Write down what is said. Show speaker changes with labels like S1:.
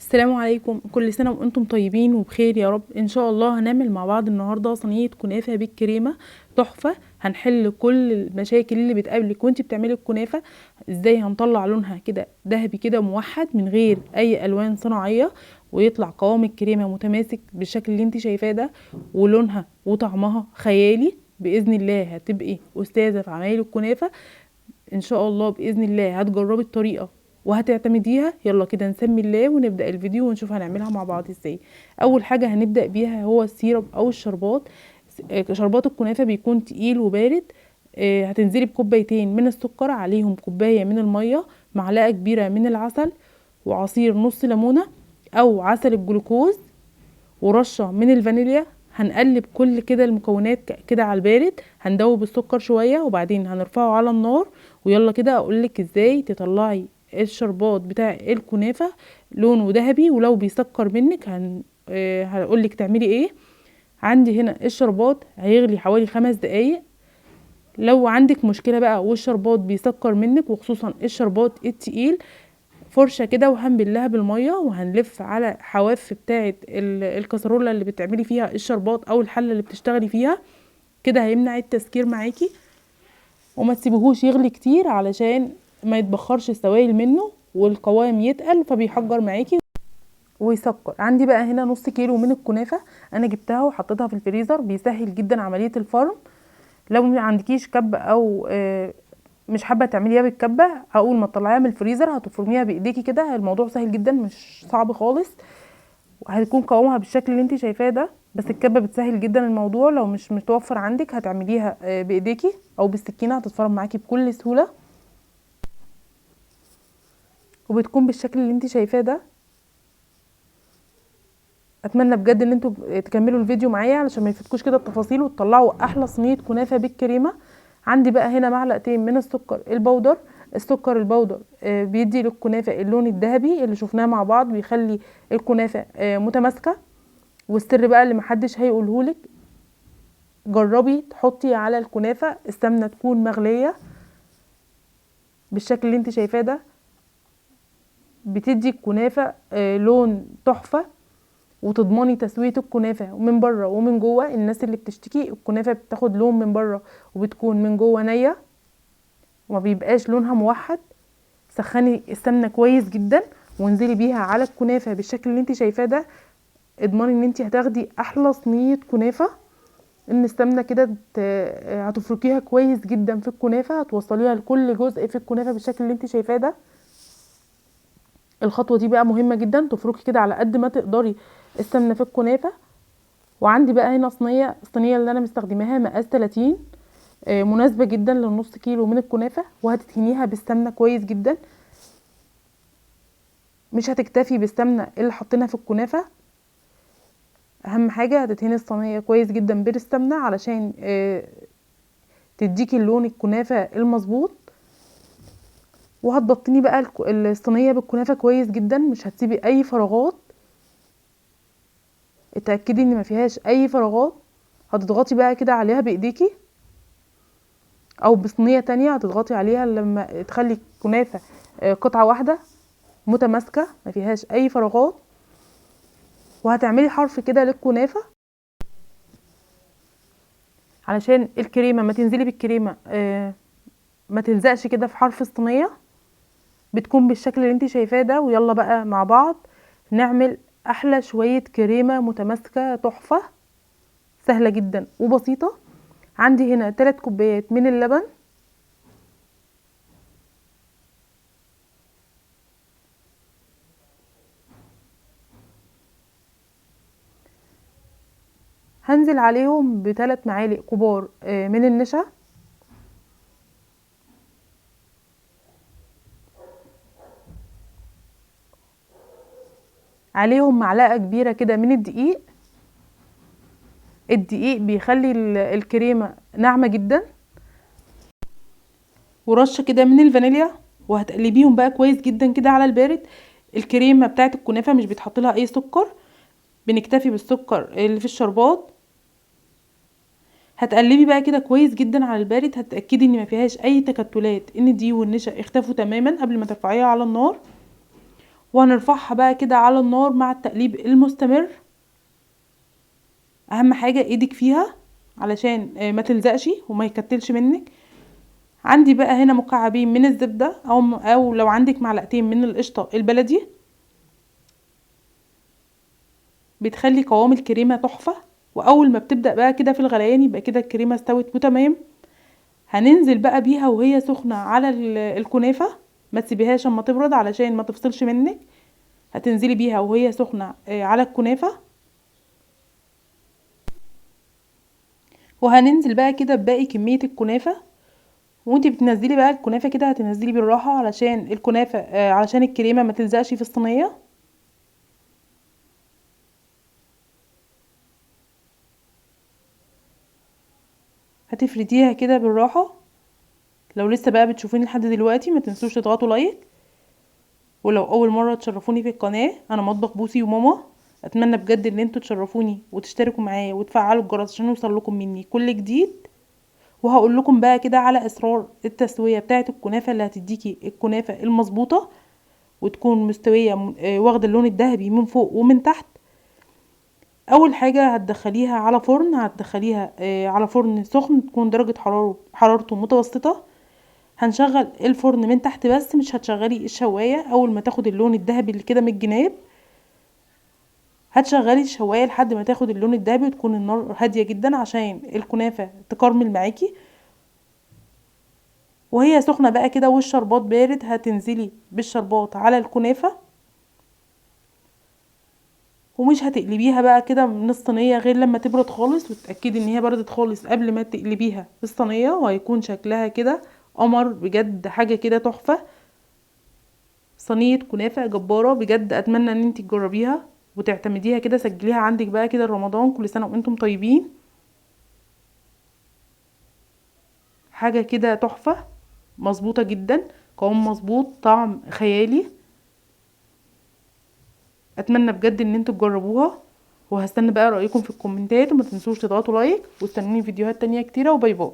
S1: السلام عليكم، كل سنة وانتم طيبين وبخير يا رب. ان شاء الله هنعمل مع بعض النهاردة صينية كنافة بالكريمة تحفة. هنحل كل المشاكل اللي بتقابلك وانت بتعملي الكنافة. ازاي هنطلع لونها كده ذهبي كده موحد من غير اي الوان صناعية، ويطلع قوام الكريمة متماسك بالشكل اللي انت شايفاه ده، ولونها وطعمها خيالي. باذن الله هتبقي استاذة في عمايل الكنافة ان شاء الله. باذن الله هتجربي الطريقه وهتعتمديها. يلا كده نسمي الله ونبدا الفيديو ونشوف هنعملها مع بعض ازاي. اول حاجه هنبدا بيها هو السيرب او الشربات. شربات الكنافه بيكون تقيل وبارد. هتنزلي بكوبايتين من السكر، عليهم كوبايه من الميه، معلقه كبيره من العسل، وعصير نص ليمونه او عسل الجلوكوز، ورشه من الفانيليا. هنقلب كل كده المكونات كده على البارد. هندوب السكر شويه وبعدين هنرفعه على النار. ويلا كده اقولك ازاي تطلعي الشربات بتاع الكنافه لونه ذهبي. ولو بيسكر منك هقولك تعملي ايه. عندي هنا الشربات هيغلي حوالي 5 دقايق. لو عندك مشكله بقى والشربات بيسكر منك، وخصوصا الشربات التقيل، فرشه كده وهنبلها بالميه وهنلف على حواف بتاعه الكسرولة اللي بتعملي فيها الشربات او الحله اللي بتشتغلي فيها. كده هيمنع التسكير معاكي. وما تسيبوهوش يغلي كتير علشان ما يتبخرش السوائل منه والقوام يتقل فبيحجر معاكي ويسكر. عندي بقى هنا نص كيلو من الكنافه، انا جبتها وحطيتها في الفريزر، بيسهل جدا عمليه الفرم. لو ما عندكيش كبه او مش حابه تعمليها بالكبه، اول ما تطلعيها من الفريزر هتفرميها بايديكي كده. الموضوع سهل جدا مش صعب خالص، وهيكون قوامها بالشكل اللي انت شايفاه ده. بس الكبه بتسهل جدا الموضوع. لو مش متوفر عندك هتعمليها بايديكي او بالسكينه، هتتفرم معاكي بكل سهوله وبتكون بالشكل اللي انت شايفاه ده. اتمنى بجد ان انتوا تكملوا الفيديو معايا علشان ما يفوتكوش كده التفاصيل وتطلعوا احلى صينيه كنافه بالكريمه. عندي بقى هنا معلقتين من السكر البودر. السكر البودر بيدي للكنافه اللون الذهبي اللي شفناه مع بعض، بيخلي الكنافه متماسكه. والسر بقى اللي محدش هيقولهولك، جربي تحطي على الكنافه السمنه تكون مغليه بالشكل اللي انت شايفاه ده. بتدي الكنافه لون تحفه، وتضمني تسويه الكنافه من بره ومن جوه. الناس اللي بتشتكي الكنافه بتاخد لون من بره وبتكون من جوه نيه وما بيبقاش لونها موحد، سخني السمنه كويس جدا وانزلي بيها على الكنافه بالشكل اللي انت شايفاه ده. اضمني ان انت هتاخدي احلى صينيه كنافه. ان السمنه كده هتفركيها كويس جدا في الكنافه، هتوصليها لكل جزء في الكنافه بالشكل اللي انت شايفاه ده. الخطوه دي بقى مهمه جدا، تفركي كده على قد ما تقدري السمنه في الكنافه. وعندي بقى هنا الصينيه اللي انا مستخدماها مقاس 30، مناسبه جدا للنص كيلو من الكنافه. وهتدهنيها بالسمنه كويس جدا. مش هتكتفي بالسمنه اللي حطيناها في الكنافه، اهم حاجه هتدهني الصينيه كويس جدا بالسمنه علشان تديكي اللون الكنافه المظبوط. وهتبطني بقى الصينيه بالكنافه كويس جدا، مش هتسيبي اي فراغات. اتاكدي ان ما فيهاش اي فراغات. هتضغطي بقى كده عليها بايديكي او بصينيه تانية، هتضغطي عليها لما تخلي الكنافه قطعه واحده متماسكه ما فيهاش اي فراغات. وهتعملي حرف كده للكنافه علشان الكريمه ما تنزلي بالكريمه ما تلزقش كده في حرف الصينيه. بتكون بالشكل اللي انت شايفاه ده. ويلا بقى مع بعض نعمل احلى شويه كريمه متماسكه تحفه، سهله جدا وبسيطه. عندي هنا 3 كوبايات من اللبن، هنزل عليهم ب3 معالق كبار من النشا، عليهم معلقه كبيره كده من الدقيق. الدقيق بيخلي الكريمه ناعمه جدا، ورشه كده من الفانيليا. وهتقلبيهم بقى كويس جدا كده على البارد. الكريمه بتاعت الكنافه مش بيتحط لها اي سكر، بنكتفي بالسكر اللي في الشربات. هتقلبي بقى كده كويس جدا على البارد. هتتاكدي ان ما فيهاش اي تكتلات، ان الدقيق والنشا اختفوا تماما قبل ما ترفعيها على النار. وهنرفعها بقى كده على النار مع التقليب المستمر. اهم حاجة ايدك فيها علشان ما تلزقش وما يكتلش منك. عندي بقى هنا مكعبين من الزبدة او لو عندك معلقتين من القشطة البلدي، بتخلي قوام الكريمة تحفة. واول ما بتبدأ بقى كده في الغليان يبقى كده الكريمة استوت وتمام. هننزل بقى بيها وهي سخنة على الكنافة، ما تسيبيهاش اما تبرد علشان ما تفصلش منك. هتنزلي بيها وهي سخنة على الكنافة. وهننزل بقى كده بباقي كمية الكنافة. وانتي بتنزلي بقى الكنافة كده هتنزلي بالراحة علشان الكنافة علشان الكريمة ما تلزقش في الصينية. هتفرديها كده بالراحة. لو لسه بقى بتشوفيني لحد دلوقتي ما تنسوش تضغطوا لايك. ولو اول مرة تشرفوني في القناة، انا مطبخ بوسي وماما. اتمنى بجد ان انتوا تشرفوني وتشتركوا معايا وتفعلوا الجرس عشان يوصل لكم مني كل جديد. وهقول لكم بقى كده على اسرار التسوية بتاعه الكنافة اللي هتديكي الكنافة المظبوطة وتكون مستوية واخدة اللون الذهبي من فوق ومن تحت. اول حاجة هتدخليها على فرن، هتدخليها على فرن سخن تكون درجة حرارته متوسطة. هنشغل الفرن من تحت بس مش هتشغلي الشواية. اول ما تاخد اللون الذهبي اللي كده من الجناب هتشغلي الشواية لحد ما تاخد اللون الذهبي وتكون النار هادية جدا عشان الكنافة تكرمل معاكي. وهي سخنة بقى كده والشربات بارد هتنزلي بالشربات على الكنافة. ومش هتقلبيها بقى كده من الصينية غير لما تبرد خالص، وتتأكدي ان هي بردت خالص قبل ما تقلبيها في الصينية. وهيكون شكلها كده قمر بجد، حاجة كده تحفة. صينية كنافة جبارة بجد. اتمنى ان انتي تجربيها وتعتمديها كده. سجليها عندك بقى كده رمضان. كل سنة وانتم طيبين. حاجة كده تحفة، مظبوطة جدا، قوام مظبوط، طعم خيالي. اتمنى بجد ان انتوا تجربوها. وهستنى بقى رأيكم في الكومنتات. وما تنسوش تضغطوا لايك واستنوني فيديوهات تانية كتيرة. وباي باي.